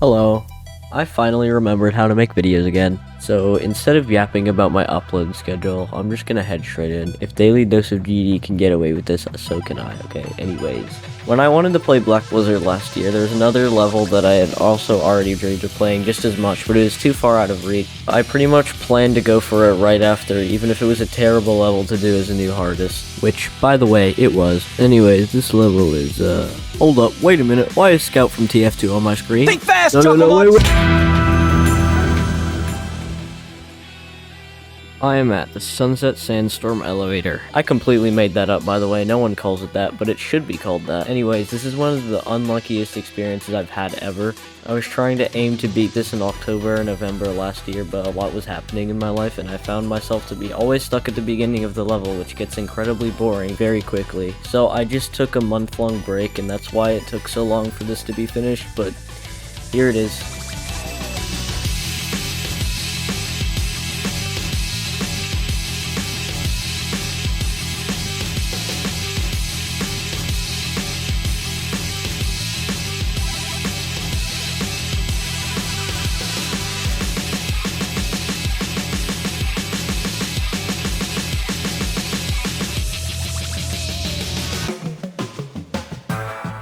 Hello. I finally remembered how to make videos again. So instead of yapping about my upload schedule, I'm just gonna head straight in. If Daily Dose of GD can get away with this, so can I, okay? Anyways, when I wanted to play Black Blizzard last year, there was another level that I had also already dreamed of playing just as much, but it was too far out of reach. I pretty much planned to go for it right after, even if it was a terrible level to do as a new hardest. Which, by the way, it was. Anyways, this level is, Hold up, wait a minute, why is Scout from TF2 on my screen? Think fast, No, wait. I am at the Sunset Sandstorm elevator. I completely made that up, by the way. No one calls it that, but it should be called that. Anyways, this is one of the unluckiest experiences I've had ever. I was trying to aim to beat this in October and November last year, but a lot was happening in my life, and I found myself to be always stuck at the beginning of the level, which gets incredibly boring very quickly. So I just took a month-long break, and that's why it took so long for this to be finished, but here it is.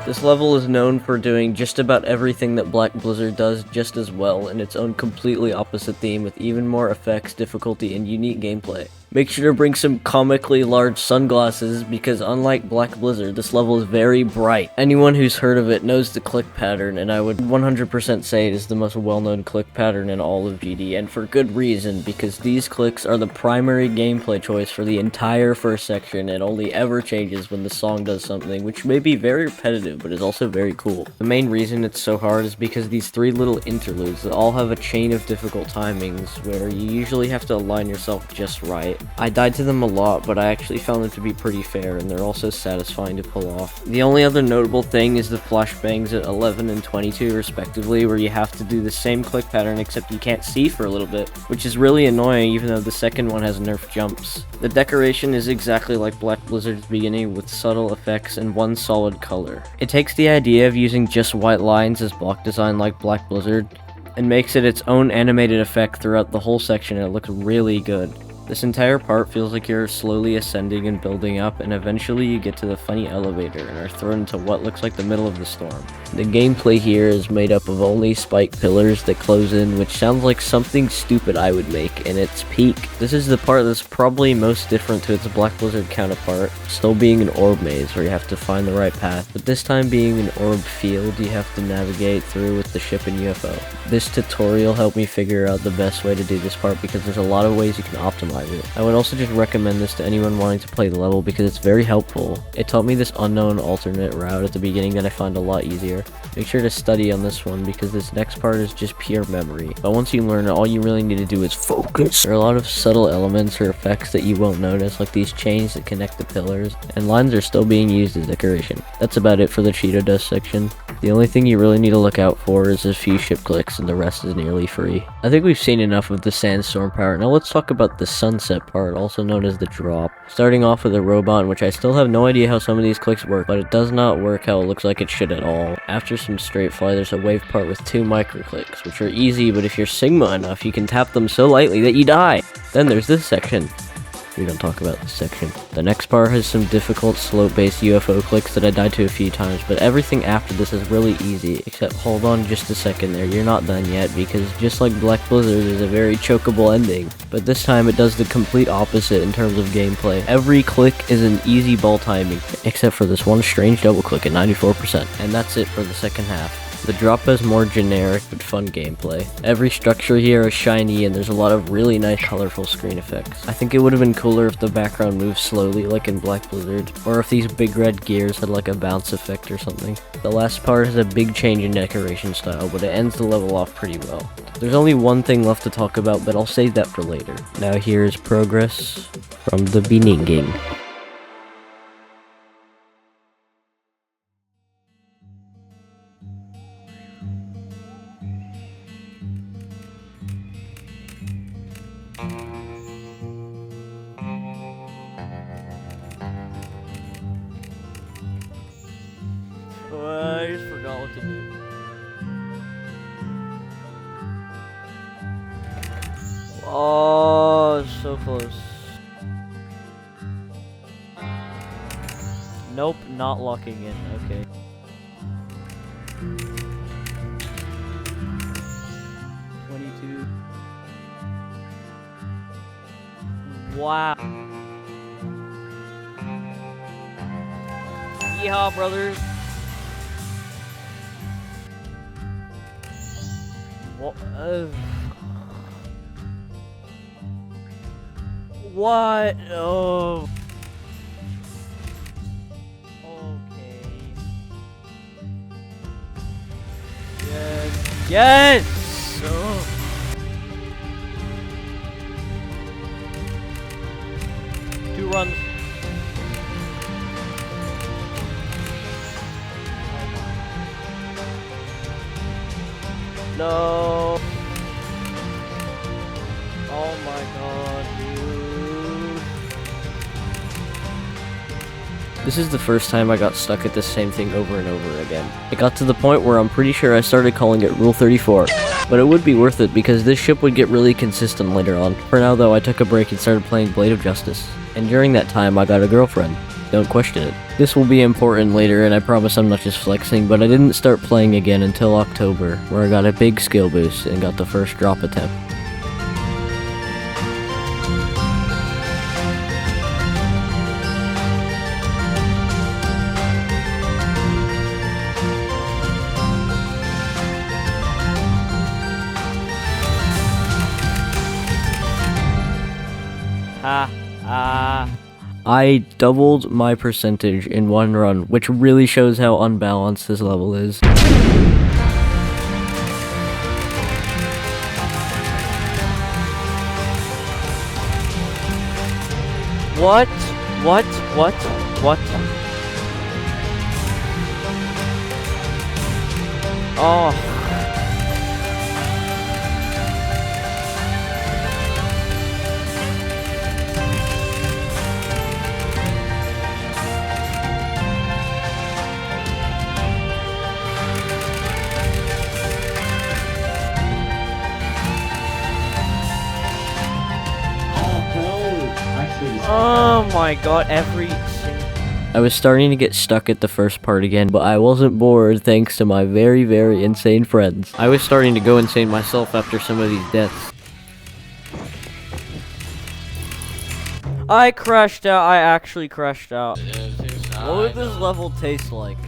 This level is known for doing just about everything that Black Blizzard does just as well in its own completely opposite theme with even more effects, difficulty, and unique gameplay. Make sure to bring some comically large sunglasses because unlike Black Blizzard, this level is very bright. Anyone who's heard of it knows the click pattern, and I would 100% say it is the most well-known click pattern in all of GD, and for good reason, because these clicks are the primary gameplay choice for the entire first section and only ever changes when the song does something, which may be very repetitive, but is also very cool. The main reason it's so hard is because these three little interludes that all have a chain of difficult timings where you usually have to align yourself just right. I died to them a lot, but I actually found them to be pretty fair, and they're also satisfying to pull off. The only other notable thing is the flashbangs at 11 and 22 respectively, where you have to do the same click pattern except you can't see for a little bit, which is really annoying even though the second one has nerf jumps. The decoration is exactly like Black Blizzard's beginning with subtle effects and one solid color. It takes the idea of using just white lines as block design like Black Blizzard, and makes it its own animated effect throughout the whole section, and it looks really good. This entire part feels like you're slowly ascending and building up, and eventually you get to the funny elevator and are thrown into what looks like the middle of the storm. The gameplay here is made up of only spike pillars that close in, which sounds like something stupid I would make in its peak. This is the part that's probably most different to its Black Blizzard counterpart, still being an orb maze where you have to find the right path, but this time being an orb field you have to navigate through with the ship and UFO. This tutorial helped me figure out the best way to do this part because there's a lot of ways you can optimize it. I would also just recommend this to anyone wanting to play the level because it's very helpful. It taught me this unknown alternate route at the beginning that I find a lot easier. Make sure to study on this one because this next part is just pure memory. But once you learn it, all you really need to do is focus. There are a lot of subtle elements or effects that you won't notice, like these chains that connect the pillars, and lines are still being used as decoration. That's about it for the Cheeto Dust section. The only thing you really need to look out for is a few ship clicks and the rest is nearly free. I think we've seen enough of the Sandstorm part. Now let's talk about the Sunset part, also known as the drop. Starting off with a robot, in which I still have no idea how some of these clicks work, but it does not work how it looks like it should at all. After some straight fly, there's a wave part with 2 micro clicks, which are easy, but if you're Sigma enough, you can tap them so lightly that you die. Then there's this section. We don't talk about this section. The next part has some difficult slope-based UFO clicks that I died to a few times, but everything after this is really easy, except hold on just a second there, you're not done yet, because just like Black Blizzard is a very chokeable ending, but this time it does the complete opposite in terms of gameplay. Every click is an easy ball timing, except for this one strange double click at 94%, and that's it for the second half. The drop has more generic but fun gameplay. Every structure here is shiny and there's a lot of really nice colorful screen effects. I think it would have been cooler if the background moved slowly like in Black Blizzard, or if these big red gears had like a bounce effect or something. The last part has a big change in decoration style, but it ends the level off pretty well. There's only one thing left to talk about, but I'll save that for later. Now here's progress from the beginning. I just forgot what to do. Oh, so close. Nope, not locking in. Okay. Wow. Yeehaw, brothers. What? What? Oh. Okay. Yes. Yes! Oh. Two runs. No. Oh my god, dude. This is the first time I got stuck at the same thing over and over again. It got to the point where I'm pretty sure I started calling it Rule 34. But it would be worth it because this ship would get really consistent later on. For now though, I took a break and started playing Blade of Justice. And during that time, I got a girlfriend. Don't question it. This will be important later, and I promise I'm not just flexing, but I didn't start playing again until October, where I got a big skill boost and got the first drop attempt. I doubled my percentage in one run, which really shows how unbalanced this level is. What? What? What? What? Oh. Oh my god, I was starting to get stuck at the first part again, but I wasn't bored thanks to my very, very insane friends. I was starting to go insane myself after some of these deaths. I crashed out, I actually crashed out. What would this level taste like?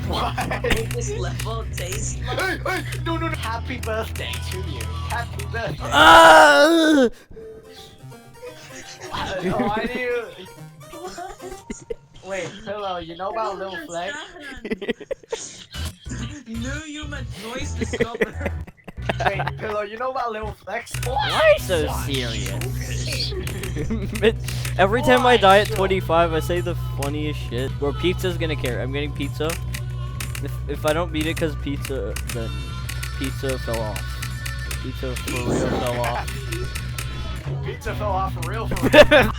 What? What would this level taste like? Hey, no, no, no. Happy birthday to you. Happy birthday. Ah! Why do you... What? Wait, Pillow, you know about Little Flex? New human voice discovered. Wait, Pillow, you know about Little Flex? Why so serious? Every time I die at 25, I say the funniest shit. Or pizza's gonna care. I'm getting pizza. If I don't beat it because pizza, then pizza fell off. Pizza for real fell off. Pizza fell off for real, for real.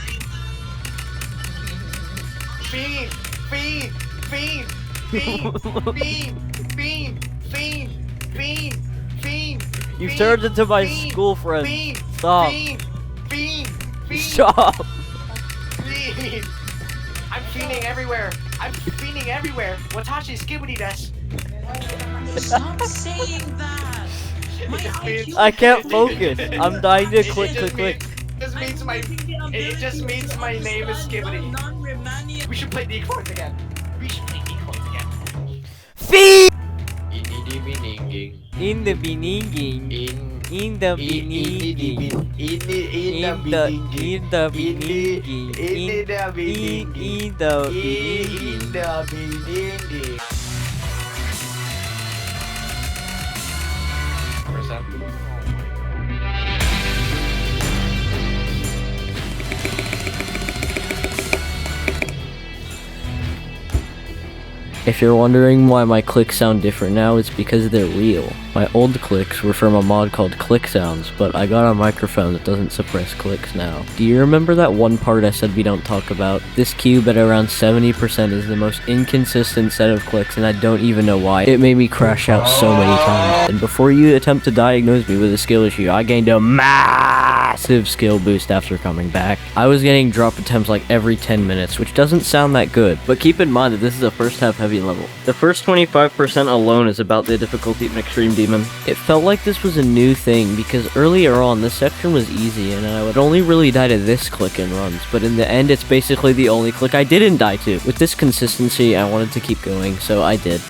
Fiend! Fiend! Fiend! Fiend! Fiend! Fiend! Fiend! Fiend! Fiend! You've turned into my school friend. Fiend! Stop. Fiend! Fiend! Fiend! Stop. Fiend! I'm fiending everywhere! I'm fiending everywhere! Watashi skibidi desu! Stop saying that. My IQ I can't focus. I'm dying to click. It just means my name is Skibidi. We should play Decoys again. We should play Decoys again. Feed! In the beginning. In the beginning. In the beginning. In the beginning. Where's that? If you're wondering why my clicks sound different now, it's because they're real. My old clicks were from a mod called Click Sounds, but I got a microphone that doesn't suppress clicks now. Do you remember that one part I said we don't talk about? This cube at around 70% is the most inconsistent set of clicks, and I don't even know why. It made me crash out so many times. And before you attempt to diagnose me with a skill issue, I gained a massive skill boost after coming back. I was getting drop attempts like every 10 minutes, which doesn't sound that good, but keep in mind that this is a first half heavy level. The first 25% alone is about the difficulty of an extreme demon. It felt like this was a new thing because earlier on this section was easy and I would only really die to this click in runs, but in the end it's basically the only click I didn't die to. With this consistency I wanted to keep going, so I did.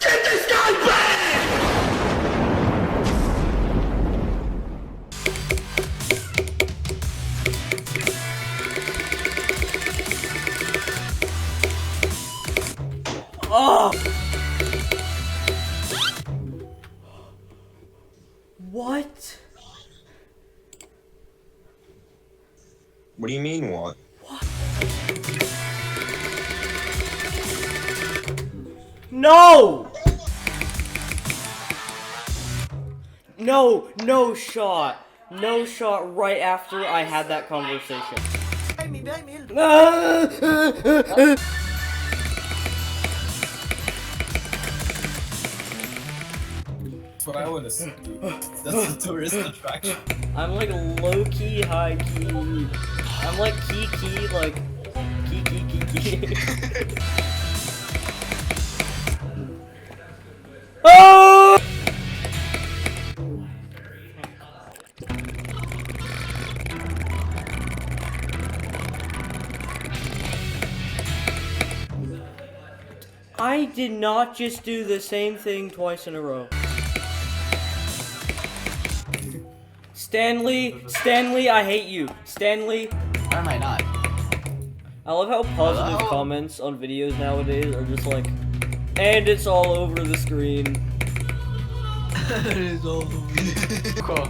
Oh! What? What do you mean, what? No! No shot. No shot right after I had that conversation. That's what I wanna see. That's the tourist attraction. I'm like low-key, high-key. I'm like key, like key. Oh! I did not just do the same thing twice in a row. Stanley, I hate you. Stanley. Why am I not? I love how positive comments on videos nowadays are just like, and it's all over the screen. It is all over. Cool.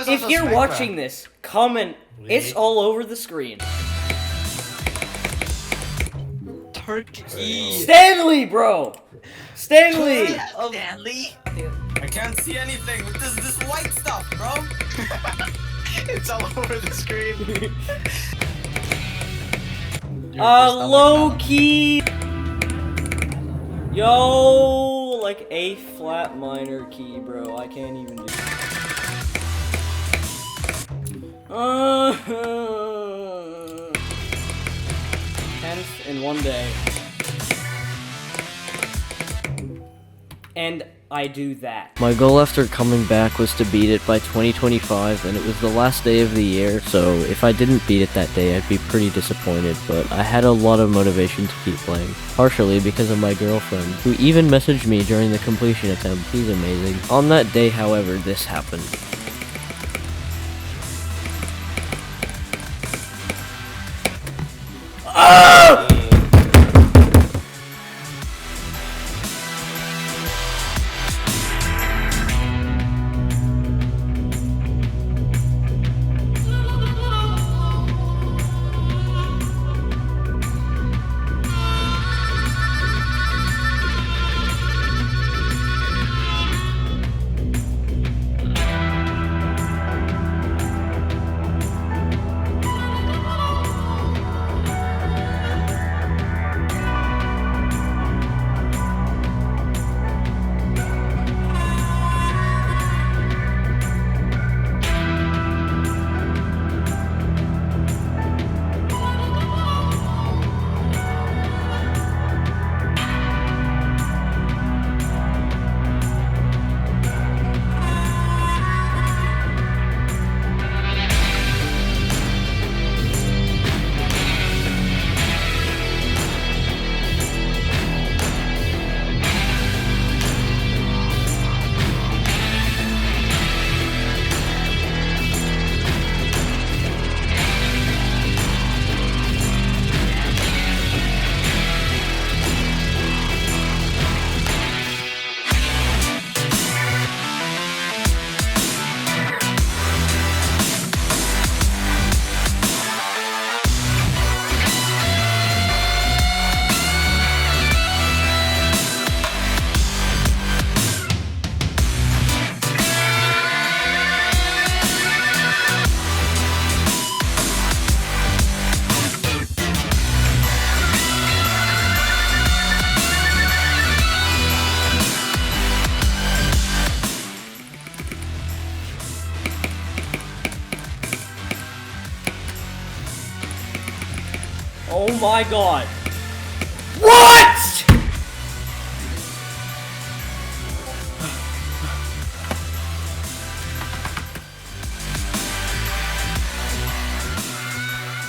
If you're watching this, comment, it's all over the screen. Turkey. Stanley, bro! Stanley! Stanley. I can't see anything with this white stuff, bro. It's all over the screen. Low key. Yo, like A flat minor key, bro. I can't even do. 10th in one day. And I do that. My goal after coming back was to beat it by 2025, and it was the last day of the year, so if I didn't beat it that day, I'd be pretty disappointed, but I had a lot of motivation to keep playing. Partially because of my girlfriend, who even messaged me during the completion attempt. She's amazing. On that day, however, this happened. Oh my god. What?!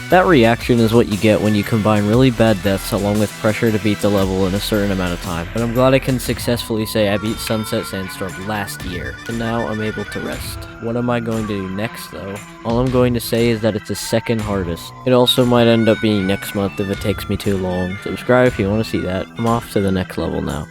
That reaction is what you get when you combine really bad deaths along with pressure to beat the level in a certain amount of time. But I'm glad I can successfully say I beat Sunset Sandstorm last year, and now I'm able to rest. What am I going to do next though? All I'm going to say is that it's the second hardest. It also might end up being next month if it takes me too long. Subscribe if you want to see that. I'm off to the next level now.